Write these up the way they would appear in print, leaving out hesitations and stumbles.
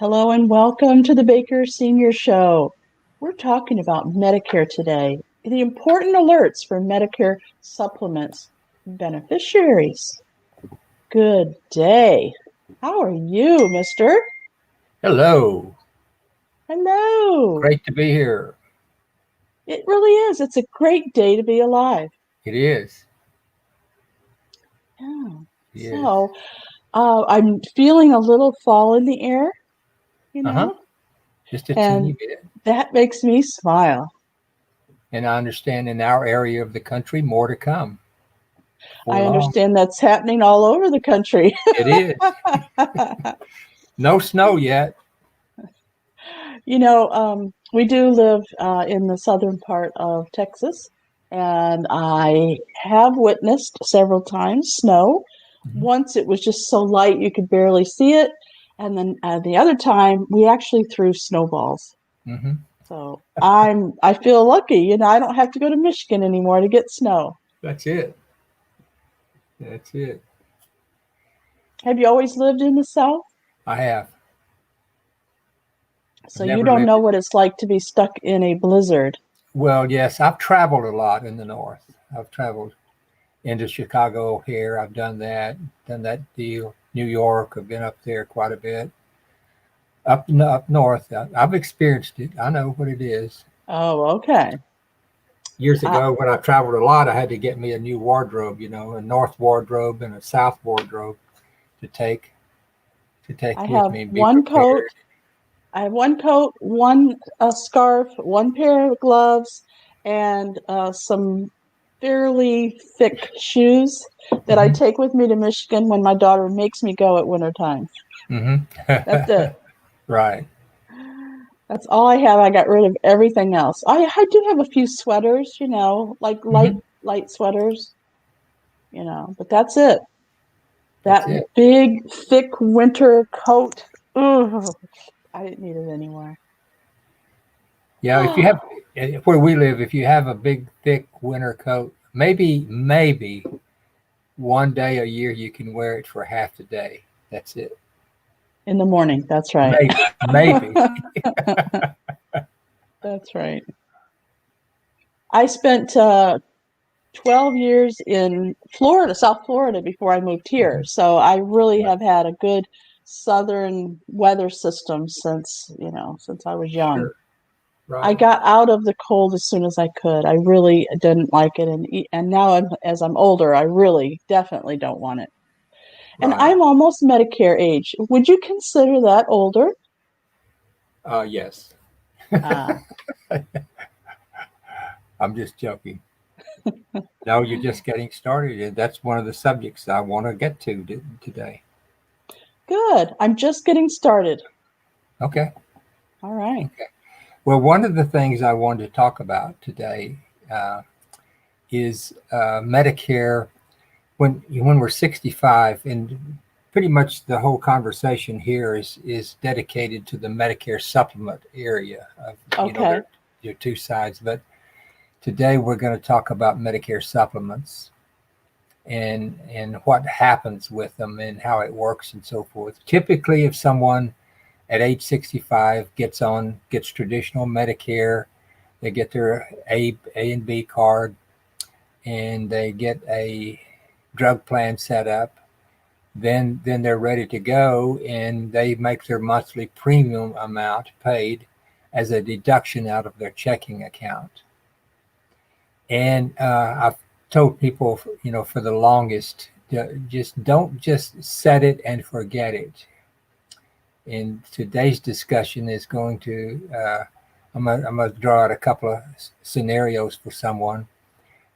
Hello and welcome to the Baker Senior Show. We're talking about Medicare today, the important alerts for Medicare supplements and beneficiaries. Good day. How are you, mister? Hello. Hello. Great to be here. It really is. It's a great day to be alive. It is. Yeah. It is. So, I'm feeling a little fall in the air, you Uh-huh. know, Just a teeny and bit. that makes me smile. And I understand in our area of the country, more to come I before long. understand that's happening all over the country. It is. No snow yet. We do live in the southern part of Texas, and I have witnessed several times snow. Mhm. Once it was just so light you could barely see it, and then the other time we actually threw snowballs. Mhm. So I feel lucky, I don't have to go to Michigan anymore to get snow. That's it. That's it. Have you always lived in the South? I have. I've So you never don't lived know it. what it's like to be stuck in a blizzard. Well, yes, I've traveled a lot in the north. I've traveled into Chicago here. I've done that deal. New York, I've been up there quite a bit. Up north, I've experienced it. I know what it is. Oh, okay. Years Uh, ago when I traveled a lot, I had to get me a new wardrobe, a north wardrobe and a south wardrobe to take to I take with have me and be one coat. prepared. I have one coat, one scarf, one pair of gloves, and some fairly thick shoes that I Hmm. take with me to Michigan when my daughter makes me go at wintertime. Hmm. That's it. Right. That's all I have. I got rid of everything else. I do have a few sweaters, like light Hmm. light sweaters, but that's it. That's That it. big, thick winter coat. Ugh, I didn't need it anymore. Yeah, if you have where we live, if you have a big thick winter coat, maybe one day a year you can wear it for half the day. That's it. In the morning, that's right. Maybe. That's right. I spent 12 years in Florida, South Florida, before I moved here. Mhm. So I really Right. have had a good southern weather system since I was young. Sure. I Right. got out of the cold as soon as I could. I really didn't like it, and now as I'm older, I really definitely don't want it. And Right. I'm almost Medicare age. Would you consider that older? Yes. Uh, I'm just joking. No, you're just getting started. And that's one of the subjects I want to get to today. Good. I'm just getting started. Okay. All right. Okay. Well, one of the things I wanted to talk about today uh, is Medicare when we're 65, and pretty much the whole conversation here is dedicated to the Medicare supplement area. Okay. There are two sides, but today we're going to talk about Medicare supplements and what happens with them and how it works and so forth. Typically, if someone at age 65 gets traditional Medicare, they get their A and B card, and they get a drug plan set up. Then they're ready to go, and they make their monthly premium amount paid as a deduction out of their checking account. And I've told people, for the longest, just don't just set it and forget it. And today's discussion is going to, I'm going to draw out a couple of scenarios for someone.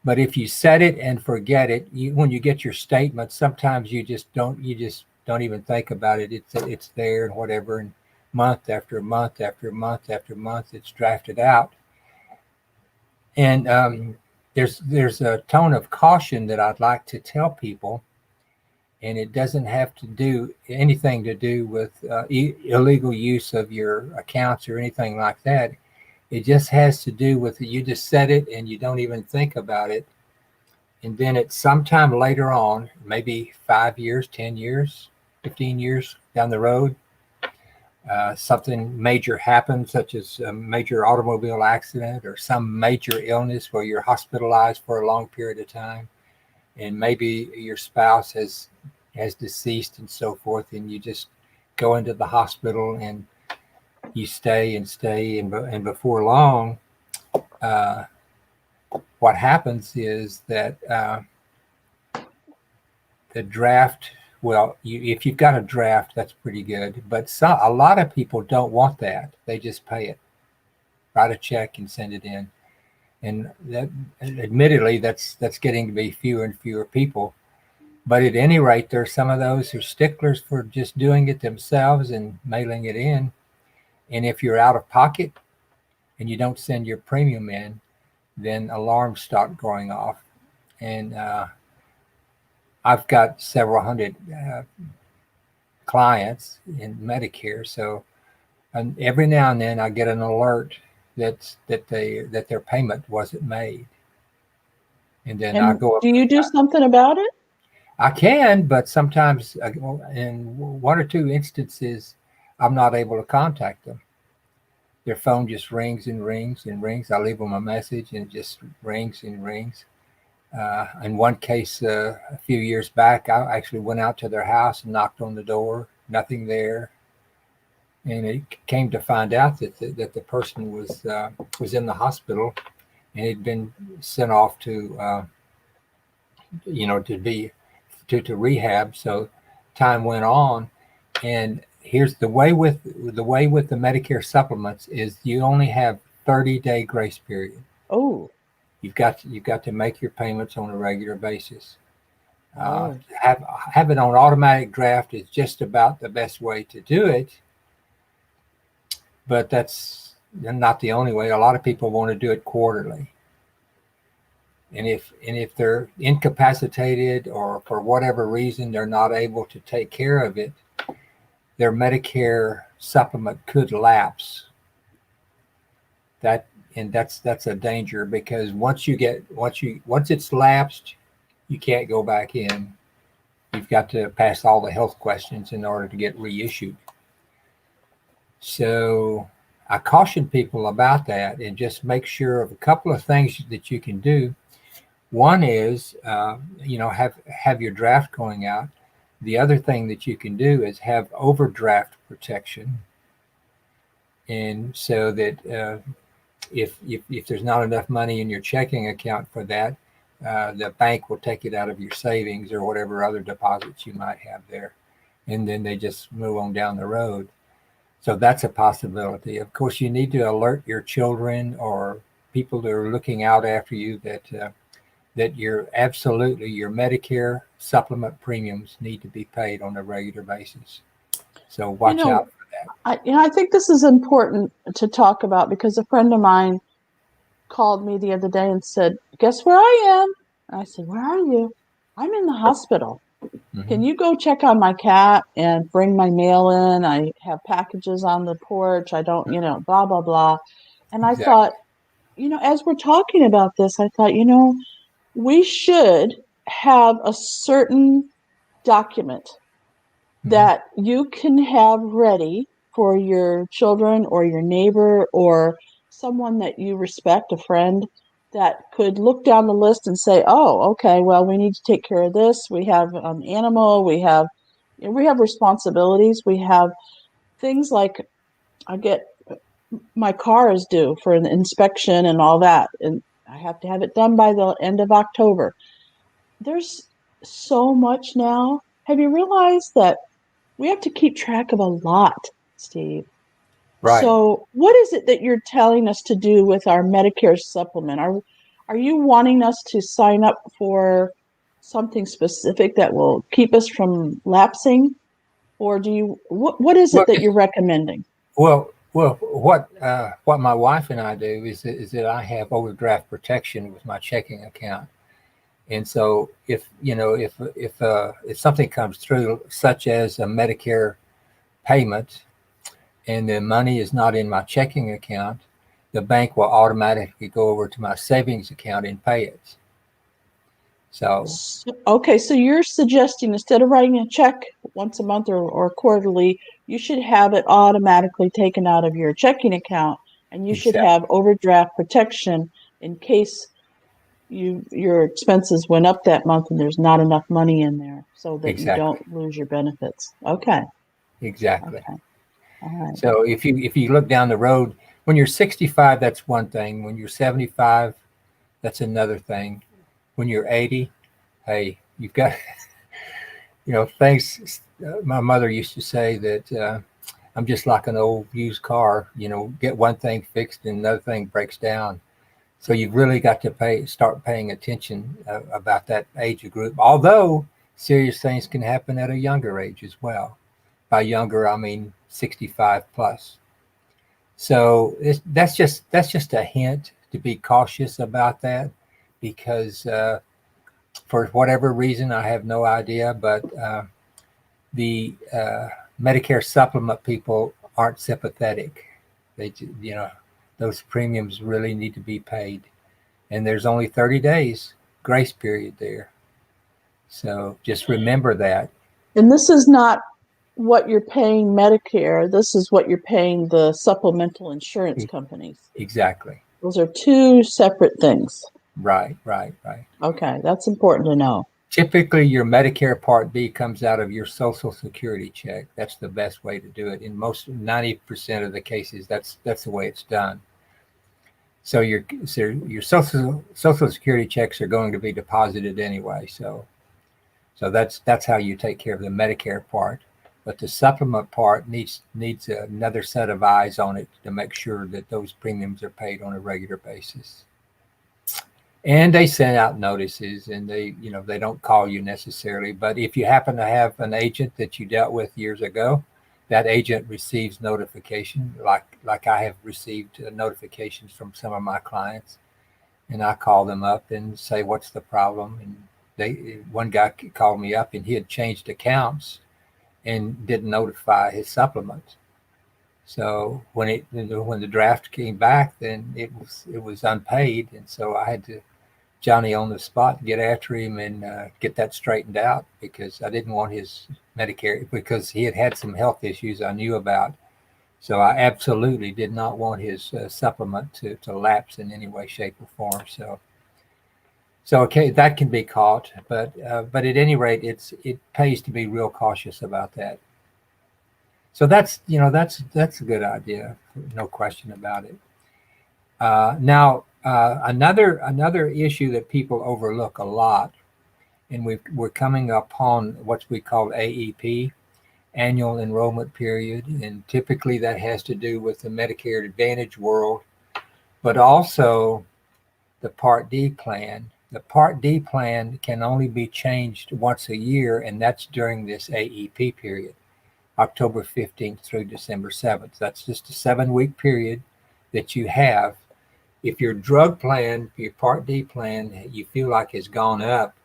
But if you set it and forget it, when you get your statement, sometimes you just don't even think about it. It's there and whatever, and month after month after month after month, it's drafted out. And there's a tone of caution that I'd like to tell people, and it doesn't have to do anything to do with illegal use of your accounts or anything like that. It just has to do with you just set it and you don't even think about it, and then at some time later on, maybe 5 years, 10 years, 15 years down the road, something major happens, such as a major automobile accident or some major illness where you're hospitalized for a long period of time, and maybe your spouse has deceased and so forth, and you just go into the hospital and you stay and stay, and before long, uh, what happens is that the draft. Well, if you've got a draft, that's pretty good. But a lot of people don't want that. They just pay it, write a check, and send it in. And that, admittedly, that's getting to be fewer and fewer people. But at any rate, there are some of those who are sticklers for just doing it themselves and mailing it in. And if you're out of pocket and you don't send your premium in, then alarms start going off. And I've got several hundred clients in Medicare, so every now and then I get an alert that their payment wasn't made, and then I And go up. do you do something about it? I can, but sometimes in one or two instances, I'm not able to contact them. Their phone just rings and rings and rings. I leave them a message and it just rings and rings. In one case, a few years back, I actually went out to their house and knocked on the door. Nothing there, and it came to find out that the person was in the hospital and had been sent off to to rehab. So time went on, and here's the way with the Medicare supplements is you only have 30-day grace period. Oh, You've got to make your payments on a regular basis. oh, Have it on automatic draft is just about the best way to do it, but that's not the only way. A lot of people want to do it quarterly, and if they're incapacitated or for whatever reason they're not able to take care of it, their Medicare supplement could lapse. That's a danger, because once it's lapsed, you can't go back in. You've got to pass all the health questions in order to get reissued. So I caution people about that, and just make sure of a couple of things that you can do. One is, have your draft going out. The other thing that you can do is have overdraft protection, and so that if there's not enough money in your checking account for that, the bank will take it out of your savings or whatever other deposits you might have there, and then they just move on down the road. So that's a possibility. Of course, you need to alert your children or people that are looking out after you that your Medicare supplement premiums need to be paid on a regular basis. So watch out for that. I think this is important to talk about, because a friend of mine called me the other day and said, "Guess where I am?" And I said, "Where are you?" "I'm in the hospital. Can you go check on my cat and bring my mail in? I have packages on the porch. I don't, blah, blah, blah." And I Exactly. thought, as we're talking about this, I thought, we should have a certain document Mm-hmm. that you can have ready for your children or your neighbor or someone that you respect, a friend, that could look down the list and say, "Oh, okay, well, we need to take care of this. We have an animal. We have responsibilities. We have things like, I get my car is due for an inspection and all that, and I have to have it done by the end of October." There's so much now. Have you realized that we have to keep track of a lot, Steve? Right. So, what is it that you're telling us to do with our Medicare supplement? Are you wanting us to sign up for something specific that will keep us from lapsing, or what is it Well, that you're recommending? what my wife and I do is that I have overdraft protection with my checking account. And so if something comes through, such as a Medicare payment, and the money is not in my checking account, the bank will automatically go over to my savings account and pay it. So Okay, so you're suggesting instead of writing a check once a month or quarterly, you should have it automatically taken out of your checking account, and you should exactly, have overdraft protection in case your expenses went up that month and there's not enough money in there so that you exactly, don't lose your benefits. Okay. exactly. Okay. All right. So if you look down the road, when you're 65, that's one thing. When you're 75, that's another thing. When you're 80, hey, you've got, things. My mother used to say that I'm just like an old used car. Get one thing fixed and another thing breaks down. So you've really got to start paying attention about that age group. Although serious things can happen at a younger age as well. By younger, I mean 65 plus. So that's just a hint to be cautious about that, because for whatever reason, I have no idea, but the Medicare supplement people aren't sympathetic. Those premiums really need to be paid, and there's only 30 days grace period there. So just remember that. And this is not what you're paying Medicare. This is what you're paying the supplemental insurance E- companies. Exactly. Those are two separate things. Right, right, right. Okay, that's important to know. Typically, your Medicare Part B comes out of your Social Security check. That's the best way to do it. In most 90% of the cases, that's the way it's done. So your Social Security checks are going to be deposited anyway. So that's how you take care of the Medicare part. But the supplement part needs another set of eyes on it to make sure that those premiums are paid on a regular basis. And they send out notices, and they don't call you necessarily, but if you happen to have an agent that you dealt with years ago, that agent receives notification, like I have received notifications from some of my clients, and I call them up and say what's the problem. And one guy called me up and he had changed accounts and didn't notify his supplement. So when the draft came back, then it was unpaid, and so I had to Johnny on the spot, get after him and get that straightened out, because I didn't want his Medicare, because he had some health issues I knew about. So I absolutely did not want his supplement to lapse in any way, shape, or form. So okay, that can be caught, but at any rate, it pays to be real cautious about that. So that's a good idea, no question about it. Now, another issue that people overlook a lot, and we're coming upon what we call AEP, annual enrollment period, and typically that has to do with the Medicare Advantage world, but also the Part D plan. The Part D plan can only be changed once a year, and that's during this AEP period, October 15th through December 7th. That's just a 7-week period that you have. If your drug plan, your Part D plan, you feel like has gone up,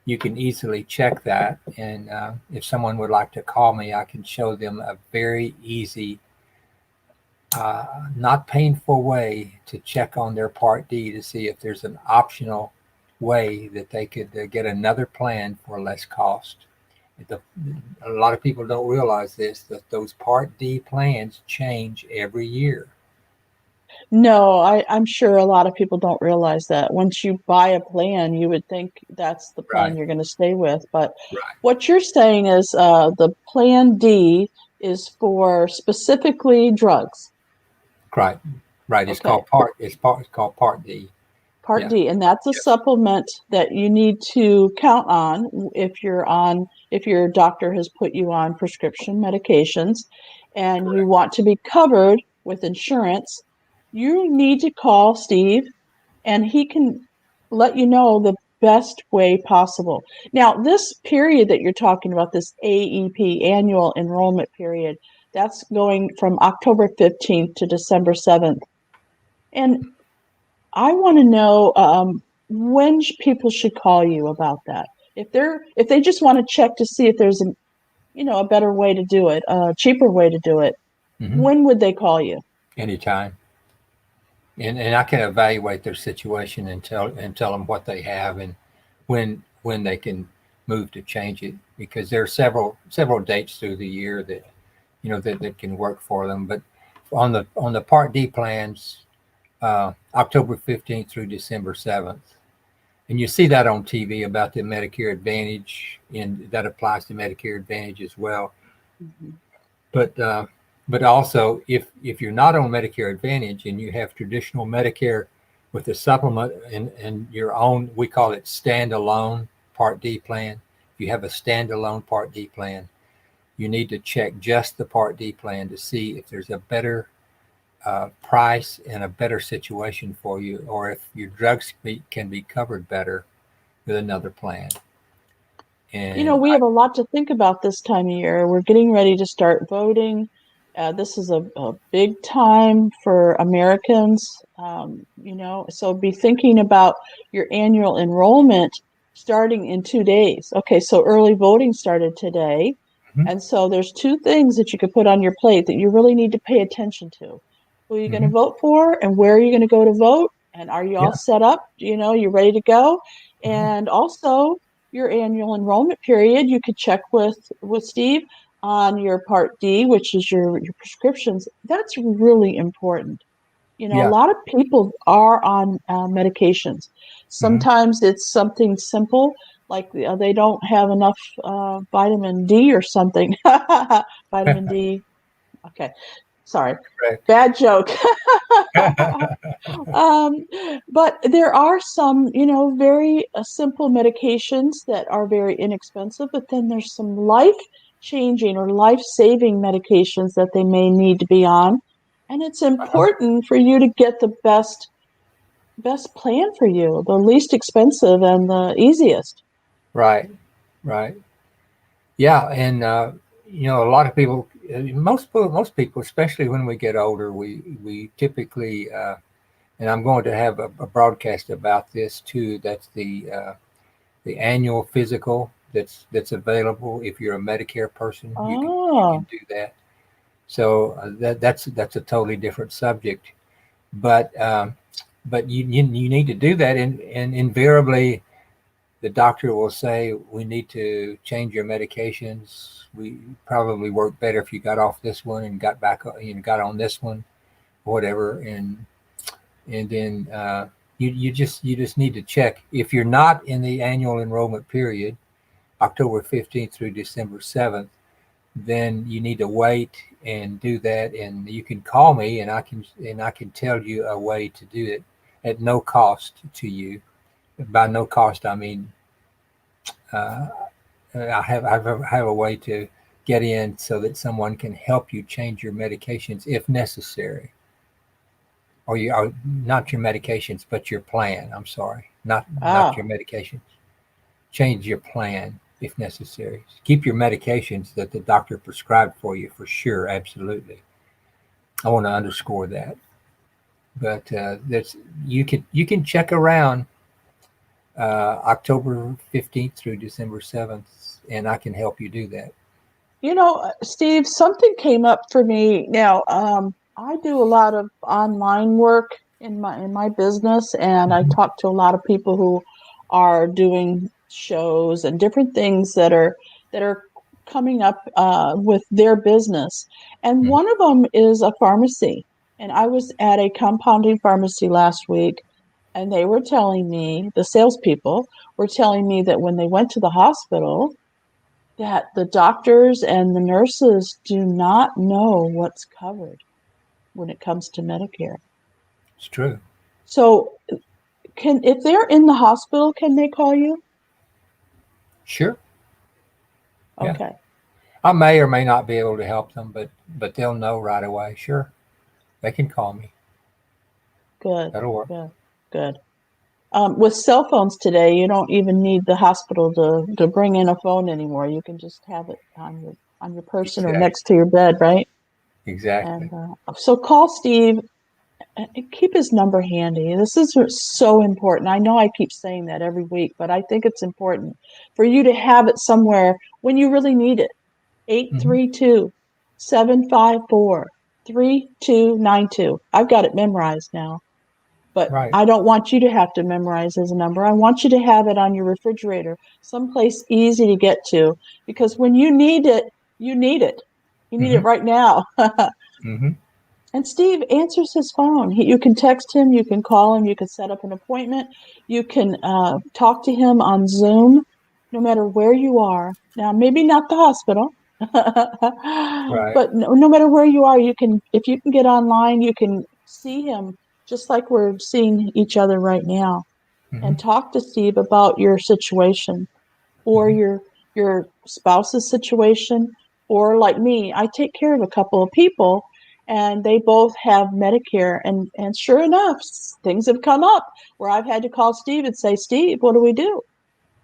you can easily check that. And if someone would like to call me, I can show them a very easy, not painful way to check on their Part D to see if there's an optional way that they could get another plan for less cost. The, a lot of people don't realize this, that those Part D plans change every year. No, I'm sure a lot of people don't realize that. Once you buy a plan, you would think that's the plan Right, you're going to stay with. But right, what you're saying is the Plan D is for specifically drugs. right, right. Okay. It's called Part D. Part Yeah. D, and that's a Yes. supplement that you need to count on if your doctor has put you on prescription medications and you Correct. want to be covered with insurance. You need to call Steve and he can let you know the best way possible. Now, this period that you're talking about, this AEP, annual enrollment period, that's going from October 15th to December 7th. And I want to know when people should call you about that. If they just want to check to see if there's a better way to do it, a cheaper way to do it, Hmm. when would they call you? Anytime. And I can evaluate their situation and tell them what they have, and when they can move to change it, because there are several dates through the year that that can work for them. But on the Part D plans, October 15th through December 7th. And you see that on TV about the Medicare Advantage, and that applies to Medicare Advantage as well. Mm-hmm. But but also, if you're not on Medicare Advantage and you have traditional Medicare with a supplement and your own, we call it standalone Part D plan. If you have a standalone Part D plan, you need to check just the Part D plan to see if there's a better price and a better situation for you, or if your drugs can be covered better with another plan. And We have a lot to think about this time of year. We're getting ready to start voting. This is a big time for Americans, so be thinking about your annual enrollment starting in 2 days. Okay, so early voting started today. mm-hmm, And so there's two things that you could put on your plate that you really need to pay attention to. Who are you going to mm-hmm, vote for, and where are you going to go to vote? And are you all yeah, set up? You ready to go? mm-hmm, And also, your annual enrollment period, you could check with Steve on your Part D, which is your prescriptions. That's really important. A yeah, lot of people are on medications. mm-hmm, Sometimes it's something simple, like they don't have enough vitamin D or something. Vitamin D. Okay, sorry, correct. bad joke. Um, but there are some, very simple medications that are very inexpensive, but then there's some life changing or life saving medications that they may need to be on. And it's Uh-huh. important for you to get the best plan for you, the least expensive and the easiest. Right, right. Yeah, and a lot of people, most people, especially when we get older, we typically, and I'm going to have a broadcast about this too. That's the annual physical that's available. If you're a Medicare person, you can Oh, do that. So that's a totally different subject. But you need to do that, and invariably the doctor will say we need to change your medications. We probably work better if you got off this one and got back, got on this one, whatever, and then you just need to check if you're not in the annual enrollment period, October 15th through December 7th. Then you need to wait and do that, and you can call me, and I can tell you a way to do it at no cost to you. By no cost, I mean uh, I have a way to get in so that someone can help you change your medications if necessary, or not your medications, but your plan. I'm sorry, not ah, your medications. Change your plan if necessary. Keep your medications that the doctor prescribed for you for sure, absolutely. I want to underscore that. But that's you can check around October 15th through December 7th, and I can help you do that. Steve, something came up for me now. I do a lot of online work in my business, and I Mm-hmm. talk to a lot of people who are doing shows and different things that are coming up with their business. And Mm-hmm. one of them is a pharmacy. And I was at a compounding pharmacy last week, and they were telling me, the salespeople were telling me that when they went to the hospital, that the doctors and the nurses do not know what's covered when it comes to Medicare. It's true. So, if they're in the hospital, can they call you? Sure. Yeah. Okay, I may or may not be able to help them, but they'll know right away. Sure. They can call me. good, That'll work. good, good. With cell phones today, you don't even need the hospital to bring in a phone anymore. You can just have it on your person or Exactly. next to your bed, right? Exactly. And so call Steve and keep his number handy. This is so important. I know I keep saying that every week, but I think it's important for you to have it somewhere when you really need it. Mm-hmm. 832-754-3292. I've got it memorized now. But Right. I don't want you to have to memorize his number. I want you to have it on your refrigerator, someplace easy to get to, because when you need it, you need it. You need Mm-hmm. it right now. Mm-hmm. And Steve answers his phone. You can text him, you can call him, you can set up an appointment, you can talk to him on Zoom, no matter where you are. Now, maybe not the hospital, Right. but no matter where you are, you can, if you can get online, you can see him just like we're seeing each other right now, Mm-hmm. and talk to Steve about your situation, or Mm-hmm. your spouse's situation, or like me, I take care of a couple of people and they both have Medicare, and sure enough, things have come up where I've had to call Steve and say, Steve, what do we do?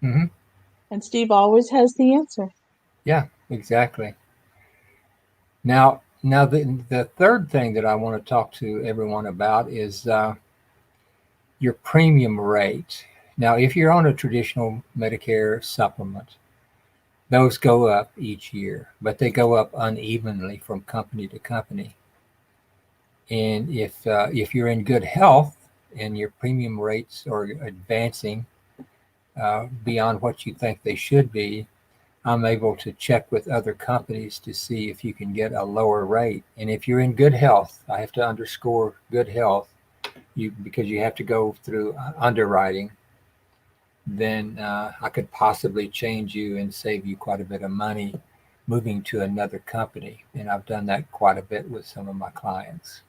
Mm-hmm. And Steve always has the answer. Yeah, exactly. Now the third thing that I want to talk to everyone about is your premium rate. Now, if you're on a traditional Medicare supplement, those go up each year, but they go up unevenly from company to company. And if you're in good health and your premium rates are advancing beyond what you think they should be, I'm able to check with other companies to see if you can get a lower rate. And if you're in good health, I have to underscore good health, because you have to go through underwriting, then I could possibly change you and save you quite a bit of money moving to another company. And I've done that quite a bit with some of my clients.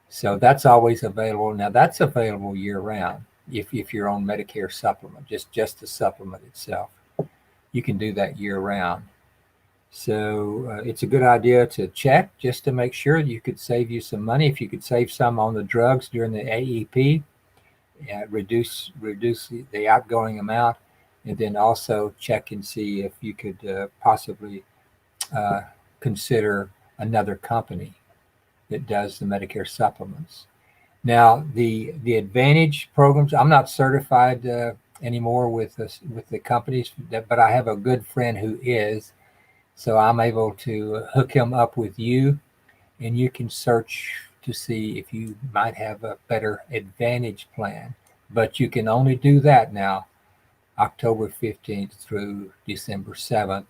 So that's always available. Now that's available year round if you're on Medicare supplement, just the supplement itself. You can do that year round. So it's a good idea to check just to make sure you could save you some money. If you could save some on the drugs during the AEP, reduce the outgoing amount, and then also check and see if you could possibly uh, consider another company that does the Medicare supplements. Now, the Advantage programs, I'm not certified anymore with the companies, but I have a good friend who is, so I'm able to hook him up with you, and you can search to see if you might have a better Advantage plan. But you can only do that now, October 15th through December 7th.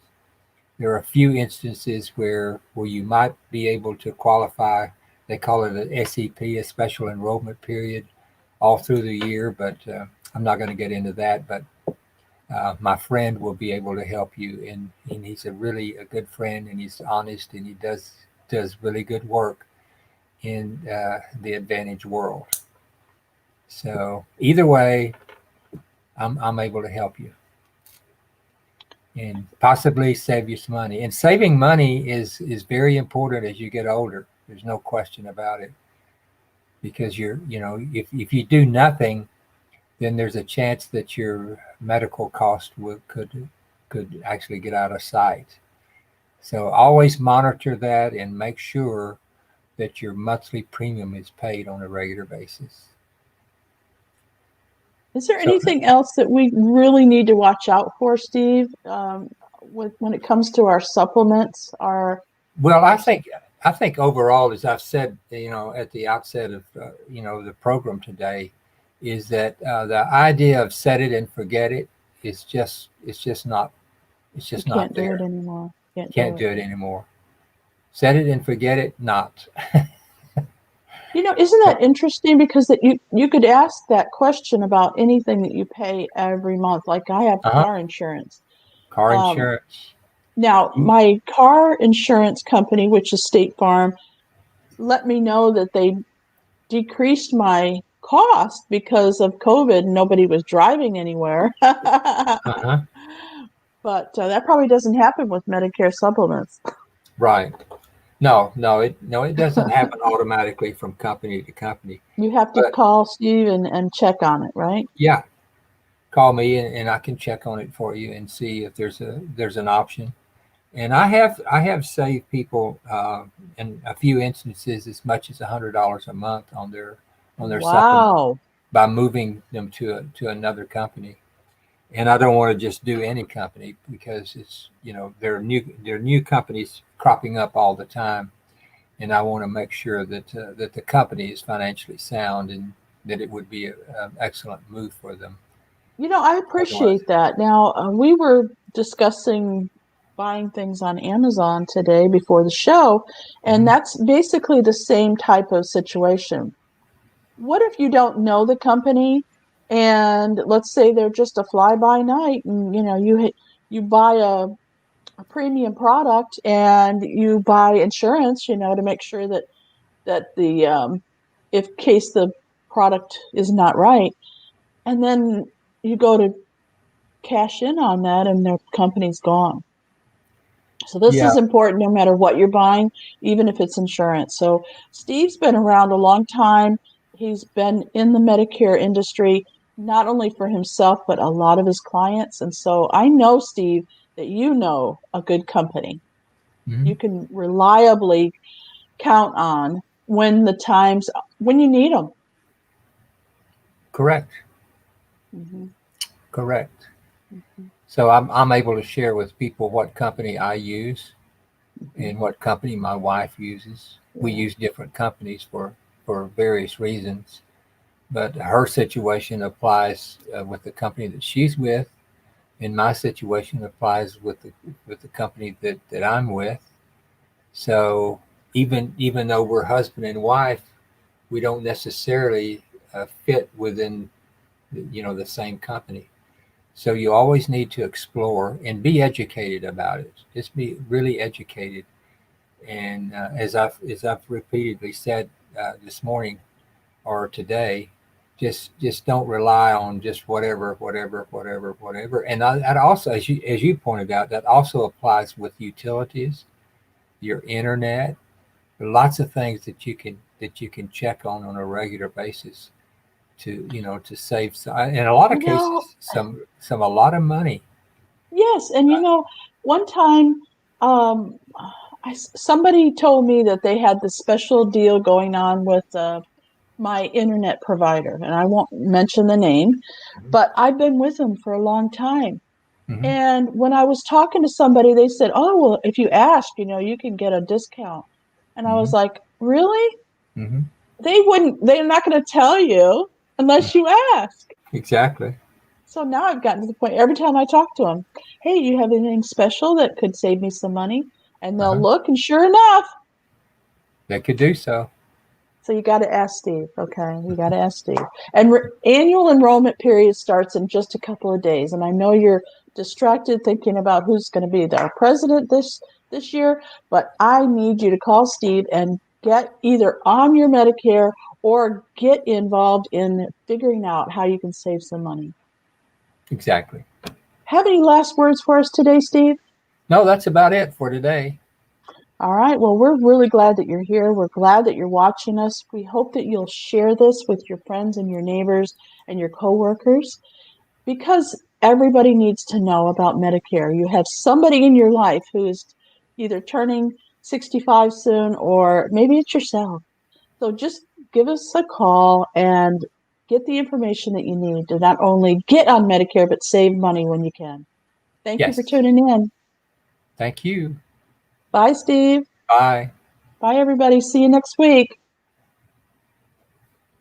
There are a few instances where you might be able to qualify. They call it an SEP, a special enrollment period, all through the year, but I'm not going to get into that. But my friend will be able to help you, and he's a good friend, and he's honest, and he does really good work in the Advantage world. So either way, I'm able to help you and possibly save you some money. And saving money is very important as you get older. There's no question about it, because if you do nothing, then there's a chance that your medical cost could actually get out of sight. So always monitor that and make sure that your monthly premium is paid on a regular basis. Is there So, anything else that we really need to watch out for, Steve, when it comes to our supplements? well, Our I think overall, as I've said, at the outset of the program today, is that the idea of set it and forget it is just it's You just not can't do it there. anymore. Can't Can't do it. do it anymore. Set it and forget it, not. Isn't So that interesting? Because that you could ask that question about anything that you pay every month. Like I have uh-huh. car insurance. Car Um, insurance. Now, You, my car insurance company, which is State Farm, let me know that they decreased my cost because of COVID. Nobody was driving anywhere. uh-huh. But that probably doesn't happen with Medicare supplements. Right. No, it doesn't happen automatically from company to company. You have to But call Steve and check on it, right? yeah, call me and I can check on it for you and see if there's an option. And I have saved people in a few instances as much as $100 a month on their supplement Wow. by moving them to another company. And I don't want to just do any company, because it's there are new companies cropping up all the time, and I want to make sure that the company is financially sound, that it would be an excellent move for them. I Otherwise, appreciate that. Now, we were discussing buying things on Amazon today before the show, and hmm that's basically the same type of situation. What if you don't know the company, and let's say they're just a fly by night, and you buy a premium product and you buy insurance, to make sure that the if case the product is not right, and then you go to cash in on that and their company's gone. So this yeah. is important no matter what you're buying, even if it's insurance. So Steve's been around a long time. He's been in the Medicare industry, not only for himself, but a lot of his clients. And so I know, Steve, that you know a good company hmm you can reliably count on when you need them. Correct. Mm-hmm. Correct. Mm-hmm. So I'm able to share with people what company I use Mm-hmm. and what company my wife uses. We Yeah. use different companies for various reasons, but her situation applies with the company that she's with, and my situation applies with the company that I'm with. So even though we're husband and wife, we don't necessarily fit within the same company. So you always need to explore and be educated about it. Just be really educated. And as I've repeatedly said this morning or today, just don't rely on just whatever. And that also, as you pointed out, that also applies with utilities, your internet, lots of things that you can check on a regular basis to save some, in a lot of You know, cases some a lot of money. yes, and one time, um, somebody told me that they had this special deal going on with my internet provider, and I won't mention the name, but I've been with them for a long time. hmm And when I was talking to somebody, they said, "Oh, well, if you ask, you can get a discount." And I was hmm like, "Really?" hmm They're not going to tell you unless you ask. Exactly. So now I've gotten to the point every time I talk to them, "Hey, you have anything special that could save me some money?" And they'll Uh-huh. look, and sure enough, They could do so. so you got to ask Steve. Okay, you got to ask Steve. And annual enrollment period starts in just a couple of days. And I know you're distracted thinking about who's going to be our president this year, but I need you to call Steve and get either on your Medicare or get involved in figuring out how you can save some money. Exactly. Have any last words for us today, Steve? No, that's about it for today. All right. Well, we're really glad that you're here. We're glad that you're watching us. We hope that you'll share this with your friends and your neighbors and your coworkers because everybody needs to know about Medicare. You have somebody in your life who is either turning 65 soon or maybe it's yourself. So just give us a call and get the information that you need to not only get on Medicare, but save money when you can. Thank you for Yes. tuning in. Thank you. Bye, Steve. Bye. Bye, everybody. See you next week.